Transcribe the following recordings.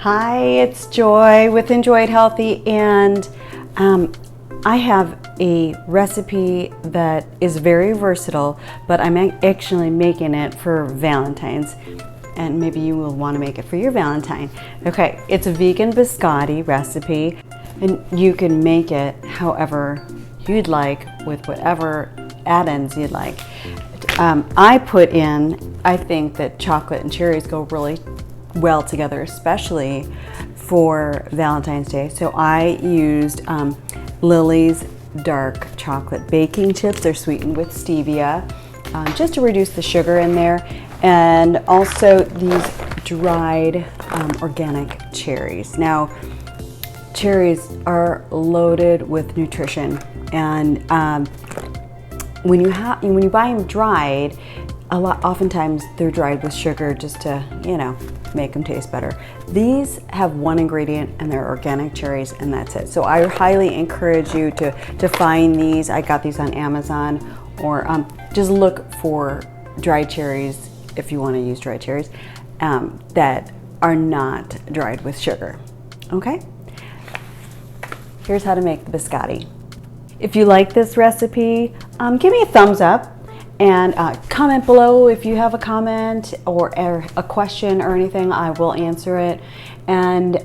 Hi, it's Joy with Enjoy It Healthy, and I have a recipe that is very versatile, but I'm actually making it for Valentine's, and maybe you will want to make it for your Valentine. Okay, it's a vegan biscotti recipe, and you can make it however you'd like with whatever add-ins you'd like. I think that chocolate and cherries go really well together, especially for Valentine's Day. So I used Lily's dark chocolate baking chips. They're sweetened with stevia, just to reduce the sugar in there, and also these dried organic cherries. Now, cherries are loaded with nutrition, and when you buy them dried, oftentimes they're dried with sugar just to, make them taste better. These have one ingredient, and they're organic cherries, and that's it. So I highly encourage you to find these. I got these on Amazon, or just look for dried cherries if you want to use dried cherries that are not dried with sugar. Okay? Here's how to make the biscotti. If you like this recipe, give me a thumbs up. And comment below if you have a comment or a question or anything. I will answer it. And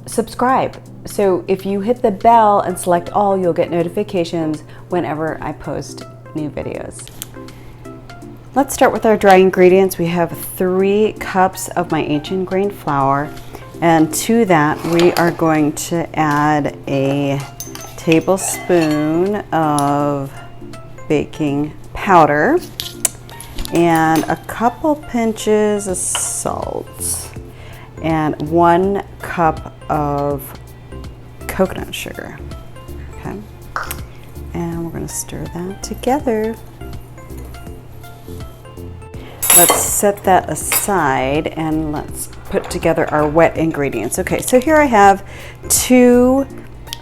subscribe. So if you hit the bell and select all, you'll get notifications whenever I post new videos. Let's start with our dry ingredients. We have 3 cups of my ancient grain flour. And to that, we are going to add a tablespoon of baking powder and a couple pinches of salt and 1 cup of coconut sugar. Okay, and we're going to stir that together. Let's set that aside and let's put together our wet ingredients. Okay, so here I have 2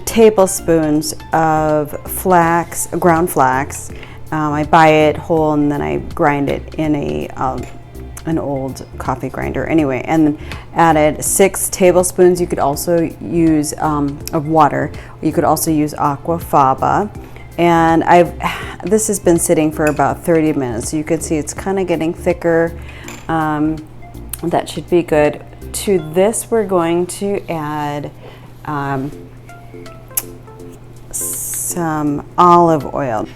tablespoons of flax, ground flax. I buy it whole and then I grind it in an old coffee grinder. Anyway, and then added 6 tablespoons. You could also use of water. You could also use Aquafaba. And this has been sitting for about 30 minutes. So you can see it's kind of getting thicker. That should be good. To this, we're going to add some olive oil.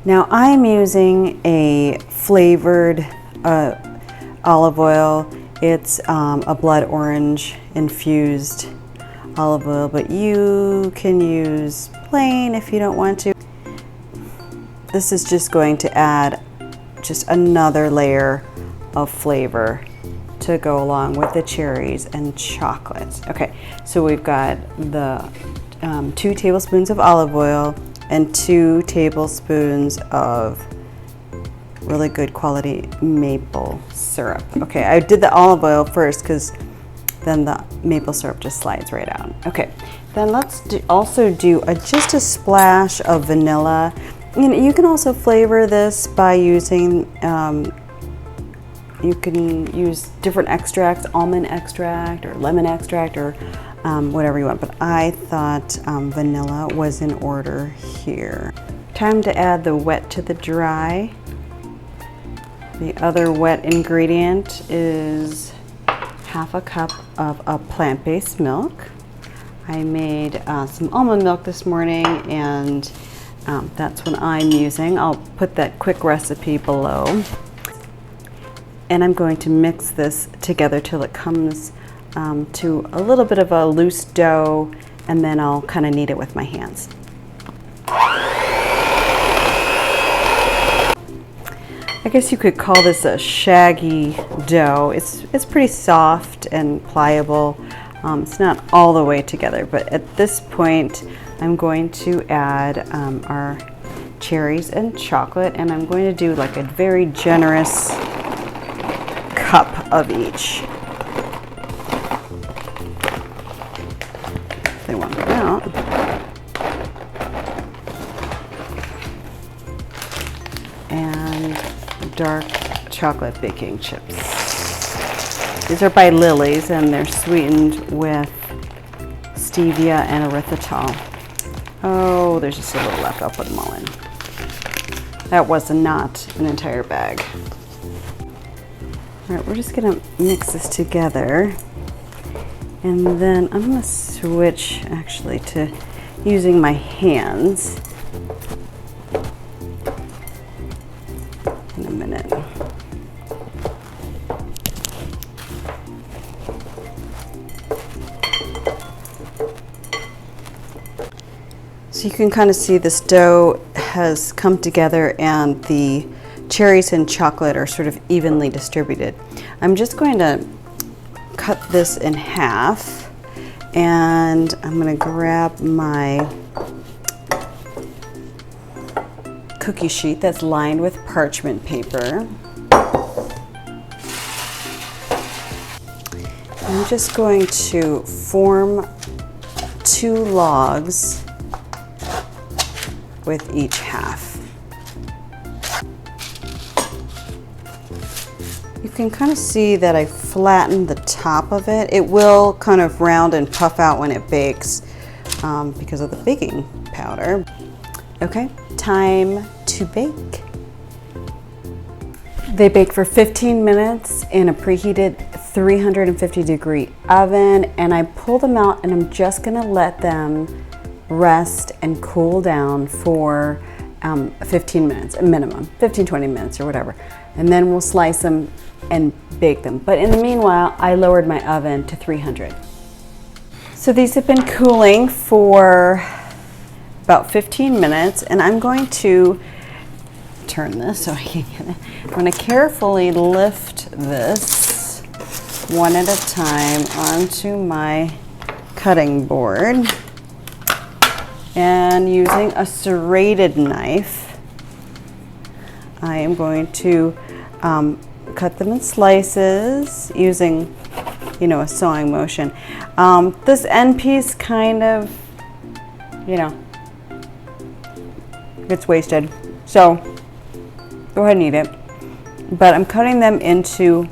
Now I'm using a flavored olive oil. It's a blood orange infused olive oil, but you can use plain if you don't want to. This is just going to add just another layer of flavor to go along with the cherries and chocolate. Okay, so we've got the 2 tablespoons of olive oil and 2 tablespoons of really good quality maple syrup. Okay, I did the olive oil first because then the maple syrup just slides right out. Okay, then let's also do just a splash of vanilla. You can also flavor this by using, you can use different extracts, almond extract or lemon extract or whatever you want, but I thought vanilla was in order here. Time to add the wet to the dry. The other wet ingredient is 1/2 cup of a plant-based milk. I made some almond milk this morning, and that's what I'm using. I'll put that quick recipe below. And I'm going to mix this together till it comes to a little bit of a loose dough, and then I'll kind of knead it with my hands. I guess you could call this a shaggy dough. It's pretty soft and pliable. It's not all the way together, but at this point I'm going to add our cherries and chocolate, and I'm going to do like a very generous cup of each. They want them out. And dark chocolate baking chips. These are by Lily's, and they're sweetened with stevia and erythritol. Oh, there's just a little left. I'll put them all in. That was not an entire bag. All right, we're just gonna mix this together. And then I'm gonna switch actually to using my hands in a minute. So you can kind of see this dough has come together and the cherries and chocolate are sort of evenly distributed. I'm just going to cut this in half, and I'm going to grab my cookie sheet that's lined with parchment paper. I'm just going to form 2 logs with each half. You can kind of see that I flattened the top of it. It will kind of round and puff out when it bakes because of the baking powder. Okay, time to bake. They bake for 15 minutes in a preheated 350-degree oven, and I pull them out and I'm just gonna let them rest and cool down for 15 minutes, a minimum, 15-20 minutes or whatever. And then we'll slice them and bake them. But in the meanwhile, I lowered my oven to 300. So these have been cooling for about 15 minutes, and I'm going to turn this so I can get it. I'm going to carefully lift this one at a time onto my cutting board. And using a serrated knife, I am going to cut them in slices using, a sewing motion. This end piece kind of, gets wasted. So go ahead and eat it. But I'm cutting them into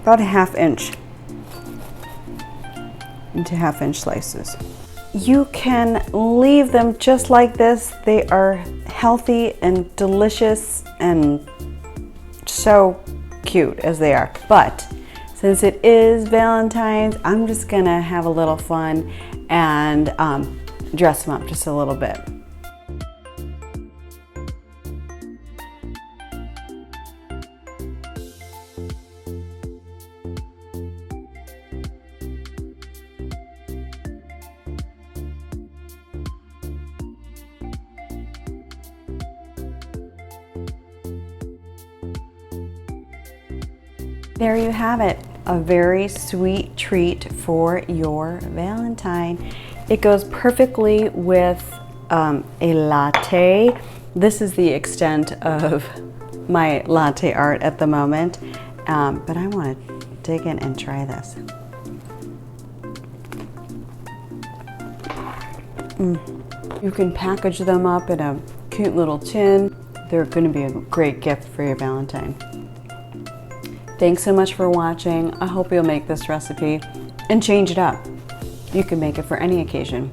about a half-inch slices. You can leave them just like this. They are healthy and delicious and so cute as they are. But since it is Valentine's, I'm just gonna have a little fun and dress them up just a little bit. There you have it, a very sweet treat for your Valentine. It goes perfectly with a latte. This is the extent of my latte art at the moment, but I want to dig in and try this. You can package them up in a cute little tin. They're going to be a great gift for your Valentine. Thanks so much for watching. I hope you'll make this recipe and change it up. You can make it for any occasion.